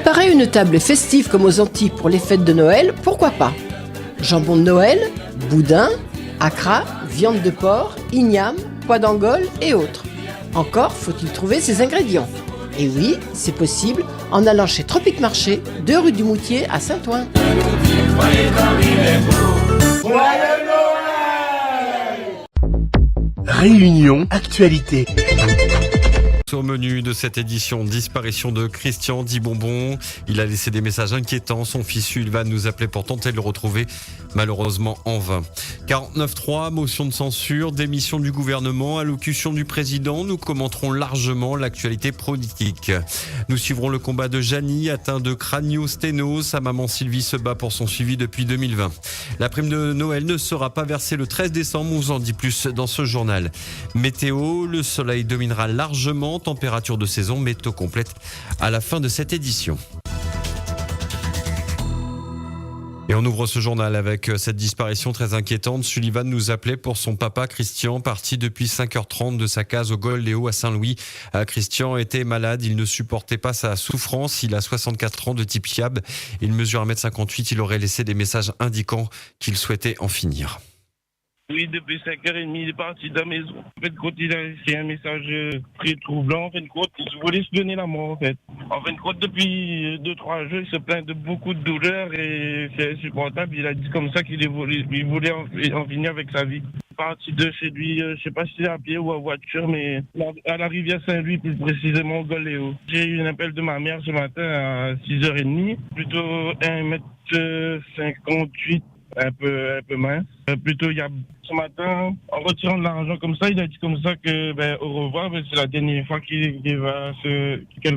Préparer une table festive comme aux Antilles pour les fêtes de Noël, pourquoi pas? Jambon de Noël, boudin, accra, viande de porc, igname, pois d'Angole et autres. Encore faut-il trouver ces ingrédients. Et oui, c'est possible en allant chez Tropic Marché, 2 rue du Moutier à Saint-Ouen. Réunion Actualité. Au menu de cette édition, disparition de Christian dit Bonbon. Il a laissé des messages inquiétants. Son fils Sullivan nous appelait pour tenter de le retrouver, malheureusement en vain. 49.3, motion de censure, démission du gouvernement, allocution du président. Nous commenterons largement l'actualité politique. Nous suivrons le combat de Janie, atteint de craniosténose. Sa maman Sylvie se bat pour son suivi depuis 2020. La prime de Noël ne sera pas versée le 13 décembre. On vous en dit plus dans ce journal. Météo, le soleil dominera largement. Température de saison, météo complète à la fin de cette édition. Et on ouvre ce journal avec cette disparition très inquiétante. Sullivan nous appelait pour son papa Christian, parti depuis 5h30 de sa case au Gold-Léo à Saint-Louis. Christian était malade, il ne supportait pas sa souffrance. Il a 64 ans de type Chiab. Il mesure 1m58. Il aurait laissé des messages indiquant qu'il souhaitait en finir. Oui, depuis 5h30, il est parti de la maison. En fin de compte, il a laissé un message très troublant. En fin de compte, il voulait se donner la mort, en fait. En fin de compte, depuis 2-3 jours, il se plaint de beaucoup de douleurs et c'est insupportable. Il a dit comme ça qu'il voulait en finir avec sa vie. Il est parti de chez lui, je sais pas si c'est à pied ou à voiture, mais à la rivière Saint-Louis, plus précisément au Gold-Léo. J'ai eu un appel de ma mère ce matin à 6h30, plutôt 1m58. Un peu mince. Plutôt, il y a ce matin, en retirant de l'argent comme ça, il a dit comme ça que au revoir, c'est la dernière fois qu'elle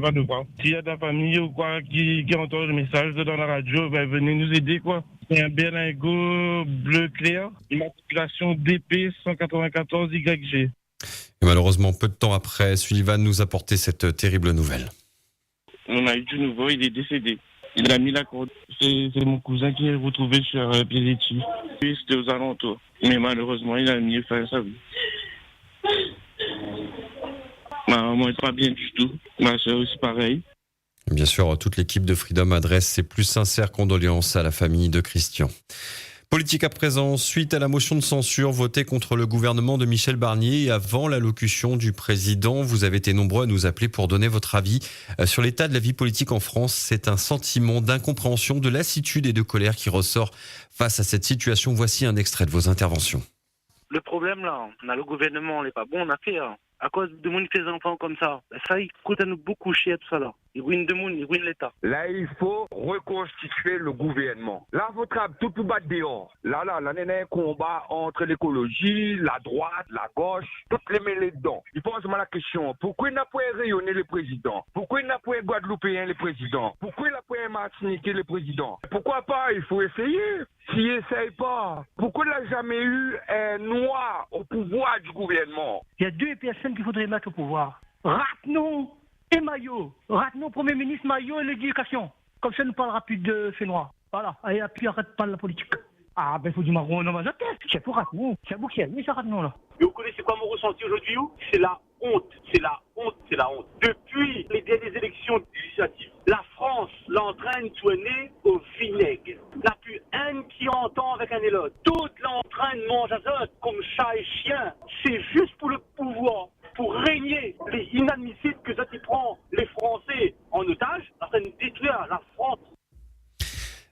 va nous voir. S'il y a de la famille ou quoi qui entend le message dans la radio, venez nous aider quoi. C'est un berlingot bleu clair, immatriculation DP 194 YG. Et malheureusement, peu de temps après, Sullivan nous apportait cette terrible nouvelle. On a eu du nouveau, il est décédé. Il a mis la corde. C'est mon cousin qui est retrouvé sur Pied-Dessus. Lui, c'était aux alentours. Mais malheureusement, il a mis fin à sa vie. Ma maman n'est pas bien du tout. Ma soeur aussi pareil. Bien sûr, toute l'équipe de Freedom adresse ses plus sincères condoléances à la famille de Christian. Politique à présent, suite à la motion de censure votée contre le gouvernement de Michel Barnier et avant l'allocution du président, vous avez été nombreux à nous appeler pour donner votre avis sur l'état de la vie politique en France. C'est un sentiment d'incompréhension, de lassitude et de colère qui ressort face à cette situation. Voici un extrait de vos interventions. Le problème là, on a le gouvernement, on n'est pas bon, on a fait à cause de mon les enfants comme ça. Ça, il coûte à nous beaucoup cher tout ça là. Il ruine le monde, il ruine l'État. Là, il faut reconstituer le gouvernement. Là, votre tout pour battre dehors. Là, il y a un combat entre l'écologie, la droite, la gauche, toutes les mêlées dedans. Il pose la question, pourquoi il n'a pas rayonné le président? Pourquoi il n'a pas Guadeloupéen le président? Pourquoi il n'a pas Martiniquais le président? Pourquoi pas? Il faut essayer. S'il n'essaye pas, pourquoi il n'a jamais eu un noir au pouvoir du gouvernement? Il y a 2 personnes qu'il faudrait mettre au pouvoir. Ratnon et Maillot. Ratnon, Premier ministre, Maillot et l'éducation. Comme ça, ne parlera plus de Fénois. Voilà. Et puis, arrête pas la politique. Ah, il faut du marron dans ma tête. C'est pour Ratnon. C'est vous qui avez mis ça, Ratnon, là. Et vous connaissez quoi mon ressenti aujourd'hui? C'est la honte. C'est la honte. C'est la honte. Depuis les dernières élections législatives, la France l'entraîne tout nez au vinaigre. N'a plus un qui entend avec un élode. Toute l'entraîne mange à zot comme chat et chien. C'est juste pour le pouvoir. Pour régner, les inadmissibles que ça t'y prend les Français en otage, ça nous détruire la France.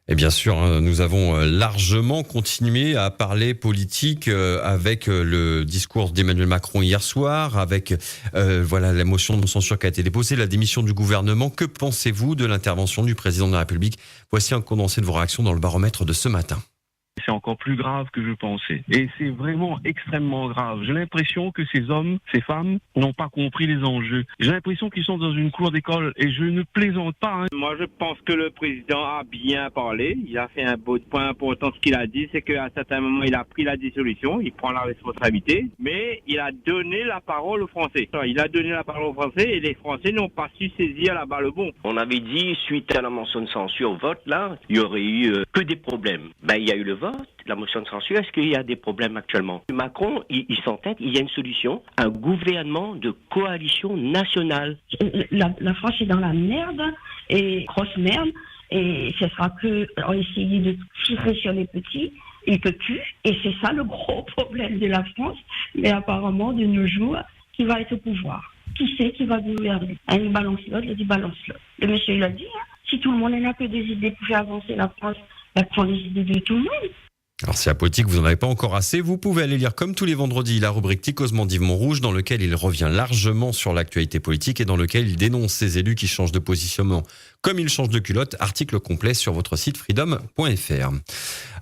Et bien sûr, nous avons largement continué à parler politique avec le discours d'Emmanuel Macron hier soir, avec la motion de censure qui a été déposée, la démission du gouvernement. Que pensez-vous de l'intervention du président de la République? Voici un condensé de vos réactions dans le baromètre de ce matin. C'est encore plus grave que je pensais. Et c'est vraiment extrêmement grave. J'ai l'impression que ces hommes, ces femmes, n'ont pas compris les enjeux. J'ai l'impression qu'ils sont dans une cour d'école et je ne plaisante pas. Moi, je pense que le président a bien parlé. Il a fait un beau point important. Ce qu'il a dit, c'est qu'à un certain moment, il a pris la dissolution. Il prend la responsabilité. Mais il a donné la parole aux Français. Il a donné la parole aux Français et les Français n'ont pas su saisir là-bas le bon. On avait dit, suite à la motion de censure au vote, là, il y aurait eu que des problèmes. Il y a eu le vote. vote, la motion de censure, est-ce qu'il y a des problèmes actuellement? Macron, il s'entête, il y a une solution, un gouvernement de coalition nationale. La France est dans la merde, et grosse merde, et ce sera que on essayer de tirer sur les petits, il peut plus, et c'est ça le gros problème de la France, mais apparemment de nos jours, qui va être au pouvoir. Qui sait qui va gouverner? Il balance l'autre, il dit balance l'autre. Le monsieur, il a dit, si tout le monde n'a que des idées pour faire avancer la France, il prend les idées de tout le monde. Alors si la politique vous n'en avez pas encore assez, vous pouvez aller lire comme tous les vendredis la rubrique Ticosement d'Yves Montrouge, dans lequel il revient largement sur l'actualité politique et dans lequel il dénonce ces élus qui changent de positionnement comme ils changent de culotte. Article complet sur votre site freedom.fr.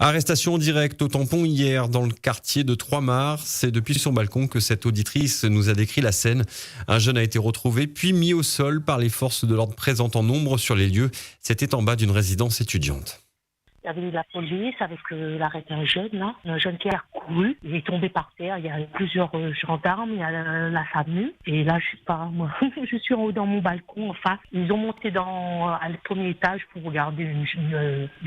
Arrestation directe au tampon hier dans le quartier de Trois-Mars. C'est depuis son balcon que cette auditrice nous a décrit la scène. Un jeune a été retrouvé puis mis au sol par les forces de l'ordre présentes en nombre sur les lieux. C'était en bas d'une résidence étudiante. Il y avait la police avec l'arrêt d'un jeune, là. Un jeune qui a couru. Il est tombé par terre. Il y a plusieurs gendarmes. Il y a la SAMU. Et là, je sais pas, moi, je suis en haut dans mon balcon, en face. Ils ont monté à le premier étage pour regarder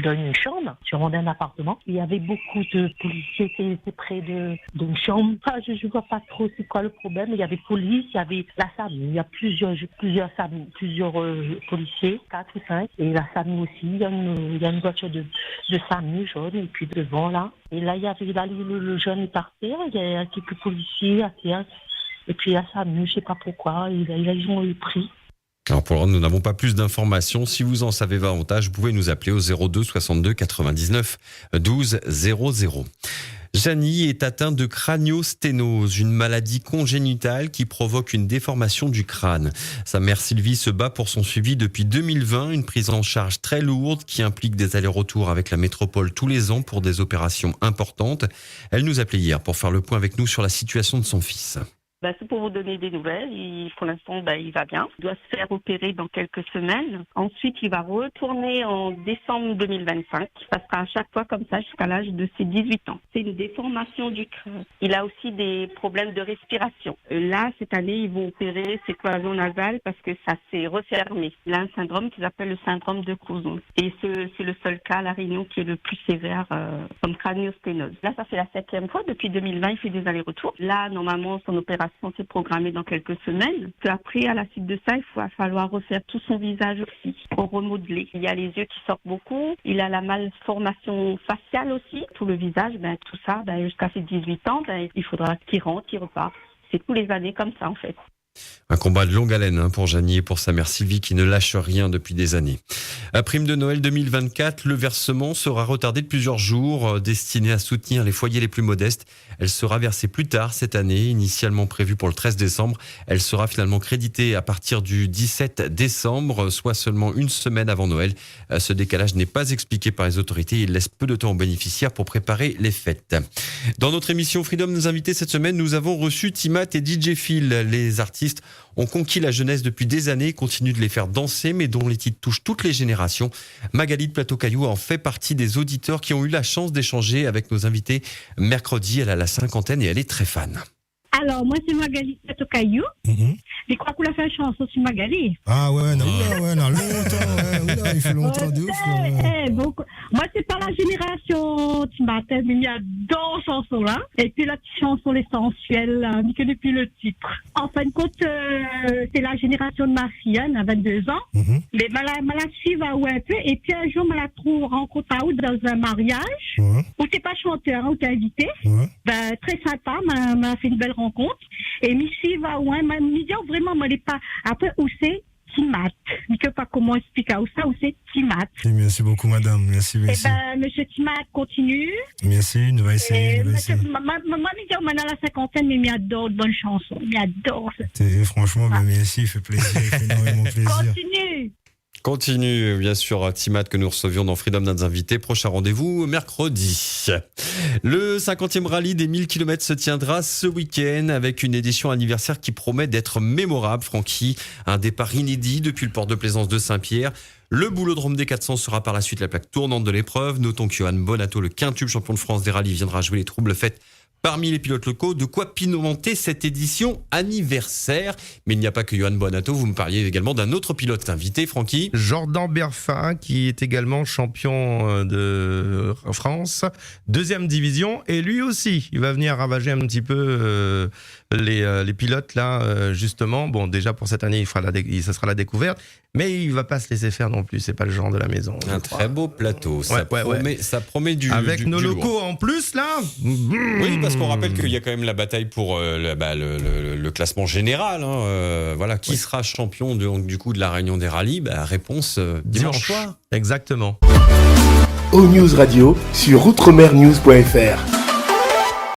dans une chambre, sur un appartement. Il y avait beaucoup de policiers qui étaient près d'une chambre. Ah, je vois pas trop c'est quoi le problème. Il y avait police, il y avait la SAMU. Il y a plusieurs SAMU, plusieurs policiers, 4 ou 5. Et la SAMU aussi. Il y a une voiture de SAMU jaune, et puis devant là. Et là, il y avait le jeune par terre, il y a quelques policiers à terre, et puis la SAMU, je sais pas pourquoi, ils ont eu pris. Alors pour le moment, nous n'avons pas plus d'informations. Si vous en savez davantage, vous pouvez nous appeler au 02 62 99 12 00. Janie est atteinte de craniosténose, une maladie congénitale qui provoque une déformation du crâne. Sa mère Sylvie se bat pour son suivi depuis 2020, une prise en charge très lourde qui implique des allers-retours avec la métropole tous les ans pour des opérations importantes. Elle nous appelait hier pour faire le point avec nous sur la situation de son fils. C'est pour vous donner des nouvelles. Pour l'instant, il va bien. Il doit se faire opérer dans quelques semaines. Ensuite, il va retourner en décembre 2025. Ça sera à chaque fois comme ça jusqu'à l'âge de ses 18 ans. C'est une déformation du crâne. Il a aussi des problèmes de respiration. Là, cette année, ils vont opérer ses cloisons nasales parce que ça s'est refermé. Il a un syndrome qu'ils appellent le syndrome de Crouzon. Et c'est le seul cas à La Réunion qui est le plus sévère comme craniosténose. Là, ça fait la 7e fois. Depuis 2020, il fait des allers-retours. Là, normalement, son opération c'est programmé dans quelques semaines. Puis après, à la suite de ça, il va falloir refaire tout son visage aussi pour remodeler. Il y a les yeux qui sortent beaucoup. Il a la malformation faciale aussi. Tout le visage, tout ça, jusqu'à ses 18 ans, il faudra qu'il rentre, qu'il repart. C'est tous les années comme ça, en fait. Un combat de longue haleine pour Janie et pour sa mère Sylvie qui ne lâche rien depuis des années. À prime de Noël 2024, le versement sera retardé de plusieurs jours, destiné à soutenir les foyers les plus modestes. Elle sera versée plus tard cette année, initialement prévue pour le 13 décembre. Elle sera finalement créditée à partir du 17 décembre, soit seulement une semaine avant Noël. Ce décalage n'est pas expliqué par les autorités. Il laisse peu de temps aux bénéficiaires pour préparer les fêtes. Dans notre émission Freedom, nos invités cette semaine, nous avons reçu Timat et DJ Phil. Les artistes ont conquis la jeunesse depuis des années et continuent de les faire danser, mais dont les titres touchent toutes les générations. Magali de Plateau-Caillou en fait partie des auditeurs qui ont eu la chance d'échanger avec nos invités mercredi. Elle a la cinquantaine et elle est très fan. Alors, moi, c'est Magali de Plateau-Caillou. Je crois qu'on a fait une chanson sur Magali. Ah ouais, non, longtemps, il fait longtemps de ouf. Donc, moi, c'est pas la génération Timat, mais il y a deux chansons là. Et puis la petite chanson L'Essentiel, ni que depuis le titre. En fin de compte, c'est la génération de ma fille, elle a 22 ans. Mais ma la suive un peu. Et puis un jour, je la trouve rencontre dans un mariage, où t'es pas chanteur, où t'es invité. Très sympa, m'a fait une belle rencontre. Et Missy va m'a dit vraiment, mais pas. Après, où c'est Timat. Je ne sais pas comment expliquer où c'est Timat. Merci beaucoup, madame. Merci. Monsieur Timat continue. Merci, nous allons essayer. Moi, je suis à la cinquantaine, mais j'adore de bonnes chansons. J'adore. Franchement, merci, il fait plaisir. Il fait énormément plaisir. Continue, bien sûr, Timat que nous recevions dans Freedom d'un invité. Prochain rendez-vous mercredi. Le 50e rallye des 1000 km se tiendra ce week-end avec une édition anniversaire qui promet d'être mémorable. Francky, un départ inédit depuis le port de plaisance de Saint-Pierre. Le boulodrome des 400 sera par la suite la plaque tournante de l'épreuve. Notons que Johan Bonato, le quintuple champion de France des rallyes, viendra jouer les troubles fêtes Parmi les pilotes locaux, de quoi pimenter cette édition anniversaire. Mais il n'y a pas que Johan Buonanno, vous me parliez également d'un autre pilote invité, Francky. Jordan Berfin, qui est également champion de France, 2e division, et lui aussi, il va venir ravager un petit peu les pilotes là, justement. Bon, déjà pour cette année, ça sera la découverte, mais il va pas se laisser faire non plus, c'est pas le genre de la maison. Un très beau plateau, ça promet du avec nos du locaux lourd. en plus là. Oui, parce qu'on rappelle qu'il y a quand même la bataille pour le classement général. Voilà, qui sera champion du coup de la Réunion des rallyes? Réponse dimanche soir. Exactement. O News Radio sur outremernews.fr.